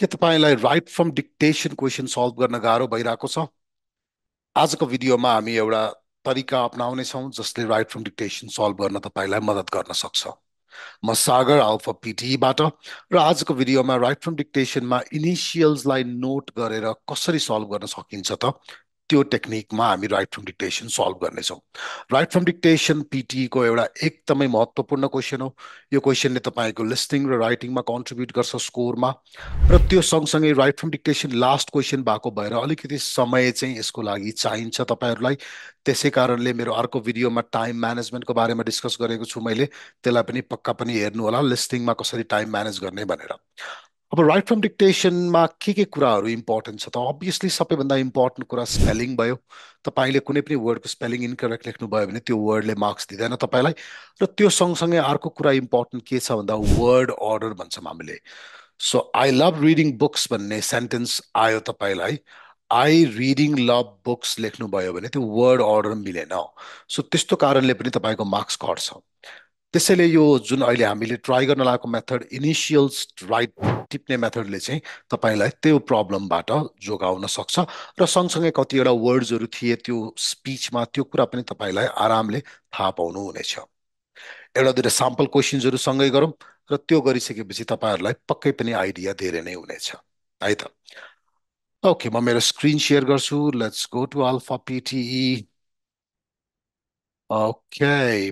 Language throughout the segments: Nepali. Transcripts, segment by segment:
के तपाईँलाई right from dictation question solve गर्न गाह्रो भइरहेको छ? आजको भिडियोमा हामी एउटा तरिका अपनाउनेछौँ जसले राइट फ्रम डिक्टेसन सल्भ गर्न तपाईँलाई मद्दत गर्न सक्छ। म सागर अल्फा पिटीबाट र आजको भिडियोमा राइट फ्रम डिक्टेसनमा इनिसियल्सलाई नोट गरेर कसरी सल्भ गर्न सकिन्छ त त्यो टेक्निकमा हामी राइट फ्रम डिक्टेसन सल्भ गर्नेछौँ। राइट फ्रम डिक्टेसन पिटीको एउटा एकदमै महत्त्वपूर्ण क्वेसन हो। यो क्वेसनले तपाईँको लिस्निङ र राइटिङमा कन्ट्रिब्युट गर्छ स्कोरमा, र त्यो सँगसँगै right from dictation last question भएको भएर अलिकति समय चाहिँ यसको लागि चाहिन्छ तपाईँहरूलाई। त्यसै कारणले मेरो अर्को भिडियोमा टाइम म्यानेजमेन्टको बारेमा डिस्कस गरेको छु मैले, त्यसलाई पनि पक्का पनि हेर्नु होला, लिस्टिङमा कसरी टाइम म्यानेज गर्ने भनेर। अब राइट फ्रम डिक्टेसनमा के कुराहरू इम्पोर्टेन्ट छ त? अभियसली सबैभन्दा इम्पोर्टेन्ट कुरा स्पेलिङ भयो। तपाईँले कुनै पनि वर्डको स्पेलिङ इनकरेक्ट लेख्नुभयो भने त्यो वर्डले मार्क्स दिँदैन तपाईँलाई। र त्यो सँगसँगै अर्को कुरा इम्पोर्टेन्ट के छ भन्दा वर्ड अर्डर भन्छौँ हामीले। So I love reading books भन्ने सेन्टेन्स आयो तपाईँलाई, आई रिडिङ लभ बुक्स लेख्नुभयो भने त्यो वर्ड अर्डर मिलेन। सो त्यस्तो कारणले पनि तपाईँको मार्क्स घट्छ। त्यसैले यो जुन अहिले हामीले ट्राई गर्न लागेको मेथड इनिसियल्स राइट टिप्ने मेथडले चाहिँ तपाईँलाई त्यो प्रब्लमबाट जोगाउन सक्छ। र सँगसँगै कतिवटा वर्ड्सहरू थिए त्यो स्पिचमा, त्यो कुरा पनि तपाईँलाई आरामले थाहा पाउनु हुनेछ। एउटा दुइटा साम्पल क्वेसन्सहरू सँगै गरौँ र त्यो गरिसकेपछि तपाईँहरूलाई पक्कै पनि आइडिया धेरै नै हुनेछ है त। ओके, म मेरो स्क्रिन सेयर गर्छु। Let's go to Alfa PTE. Okay,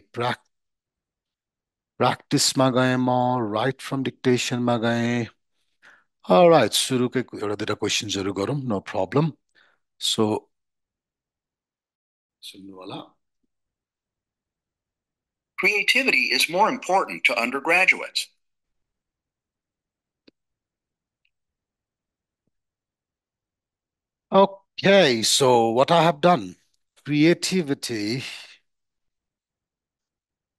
प्र्याक्टिसमा गएँ, म राइट फ्रम डिक्टेसनमा गएँ। राइट, सुरुकै एउटा दुइटा क्वेसन्सहरू गरौँ, नो प्रब्लम। सो सुन्नु होला। Creativity is more important to undergraduates. Okay, so what I have done, creativity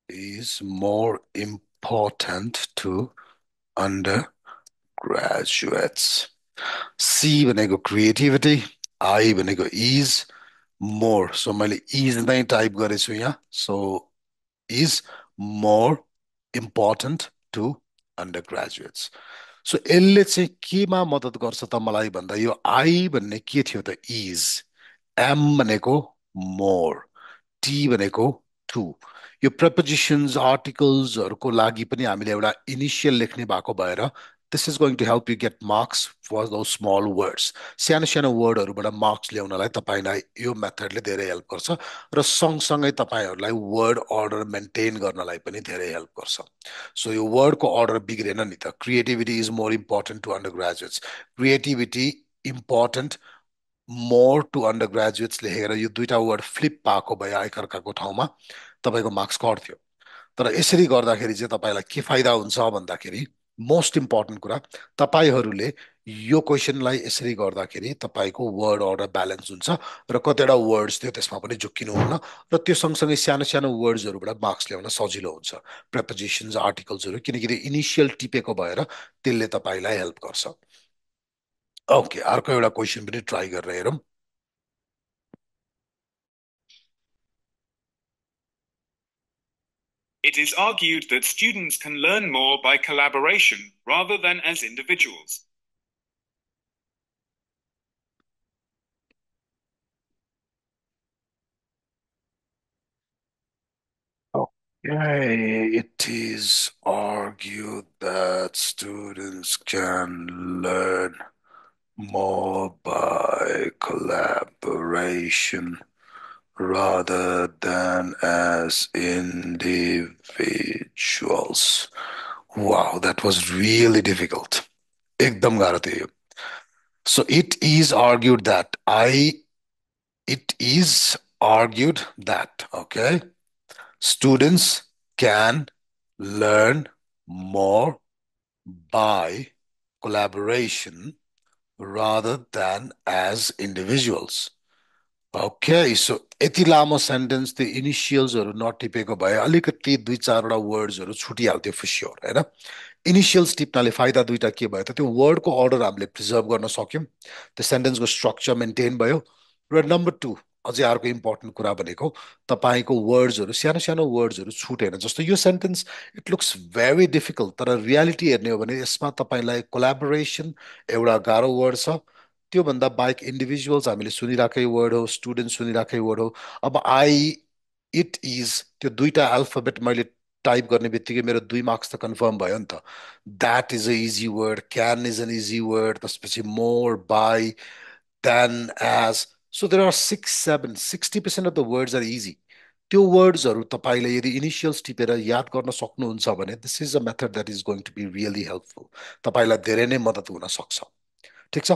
is more important to undergraduates. C भनेको creativity, I भनेको is, more. So मैले is नै टाइप गरेछु यहाँ। So is more important to undergraduates. So यसले चाहिँ केमा मद्दत गर्छ त मलाई भन्दा, यो आई भन्ने के थियो त? इज। एम भनेको मोर, टी भनेको टु। यो प्रपोजिसन्स आर्टिकल्सहरूको लागि पनि हामीले एउटा इनिसियल लेख्ने भएको भएर this is going to help you get marks for the small words. सानो सानो वर्डहरूबाट मार्क्स ल्याउनलाई तपाईँलाई यो मेथडले धेरै हेल्प गर्छ। र सँगसँगै तपाईँहरूलाई वर्ड अर्डर मेन्टेन गर्नलाई पनि धेरै हेल्प गर्छ। सो यो वर्डको अर्डर बिग्रेन नि त। Creativity is more important to undergraduates, creativity important more to undergraduates लेखेर यो दुईटा वर्ड फ्लिप भएको भए एकअर्काको ठाउँमा तपाईँको मार्क्स घट्थ्यो। तर यसरी गर्दाखेरि चाहिँ तपाईँलाई के फाइदा हुन्छ भन्दाखेरि, मोस्ट इम्पोर्टेन्ट कुरा, तपाईँहरूले यो क्वेसनलाई यसरी गर्दाखेरि तपाईँको वर्ड अर्डर ब्यालेन्स हुन्छ र कतिवटा वर्ड्स थियो त्यसमा पनि झुक्किनुहुन्न। र त्यो सँगसँगै सानो सानो वर्ड्सहरूबाट मार्क्स ल्याउन सजिलो हुन्छ, प्रेपोजिसन्स आर्टिकल्सहरू, किनकि त्यो इनिसियल टिपेको भएर त्यसले तपाईँलाई हेल्प गर्छ। ओके, अर्को एउटा क्वेसन पनि ट्राई गरेर हेरौँ। It is argued that students can learn more by collaboration rather than as individuals. Okay, it is argued that students can learn more by collaboration rather than as individuals. Wow, that was really difficult. एकदम गाह्रो थियो यो। So it is argued that, okay, students can learn more by collaboration rather than as individuals. Okay, so यति लामो सेन्टेन्स त्यो इनिसियल्सहरू नटिपेको भए अलिकति दुई चारवटा वर्ड्सहरू छुटिहाल्थ्यो फुस्योर, होइन? इनिसियल्स टिप्नाले फाइदा दुईटा के भयो त? त्यो वर्डको अर्डर हामीले प्रिजर्भ गर्न सक्यौँ, त्यो सेन्टेन्सको स्ट्रक्चर मेन्टेन भयो। र नम्बर टू, अझै अर्को इम्पोर्टेन्ट कुरा भनेको तपाईँको वर्ड्सहरू सानो सानो वर्ड्सहरू छुटेन। जस्तो यो sentence it looks very difficult, तर रियालिटी हेर्ने हो भने यसमा तपाईँलाई कोलाबोरेसन एउटा गाह्रो वर्ड छ। त्योभन्दा बाहेक इन्डिभिजुअल्स हामीले सुनिराखेकै वर्ड हो, स्टुडेन्ट सुनिराखेकै वर्ड हो। अब आई, इट, इज, त्यो दुईटा अल्फाबेट मैले टाइप गर्ने बित्तिकै मेरो 2 मार्क्स त कन्फर्म भयो नि त। That is a easy word, can is an easy word, त्यसपछि more, by, than, as. So there are 6, 7, 60% of the words are easy. त्यो वर्ड्सहरू तपाईँले यदि इनिसियल्स टिपेर याद गर्न सक्नुहुन्छ भने this is a method that is going to be really helpful. तपाईँलाई धेरै नै मद्दत हुन सक्छ। ठिक छ,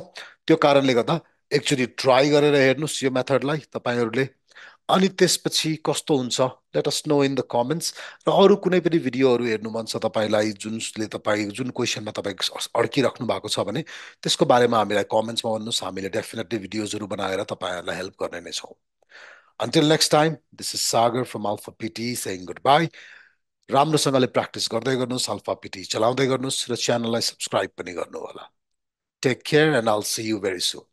त्यो कारणले गर्दा एकचोटि ट्राई गरेर हेर्नुहोस् यो मेथडलाई तपाईँहरूले। अनि त्यसपछि कस्तो हुन्छ let us know in the comments. र अरू कुनै पनि भिडियोहरू हेर्नु मन छ तपाईँलाई जुनले तपाईँ जुन क्वेसनमा तपाईँ अड्किराख्नु भएको छ भने त्यसको बारेमा हामीलाई कमेन्ट्समा भन्नुहोस्, हामीले डेफिनेटली भिडियोजहरू बनाएर तपाईँहरूलाई हेल्प गर्ने नै छौँ। Until next time, this is Sagar from Alpha PT saying goodbye. राम्रोसँगले प्र्याक्टिस गर्दै गर्नुहोस्, अल्फा पिटी चलाउँदै गर्नुहोस् र च्यानललाई सब्सक्राइब पनि गर्नु होला। Take care and all see you very soon.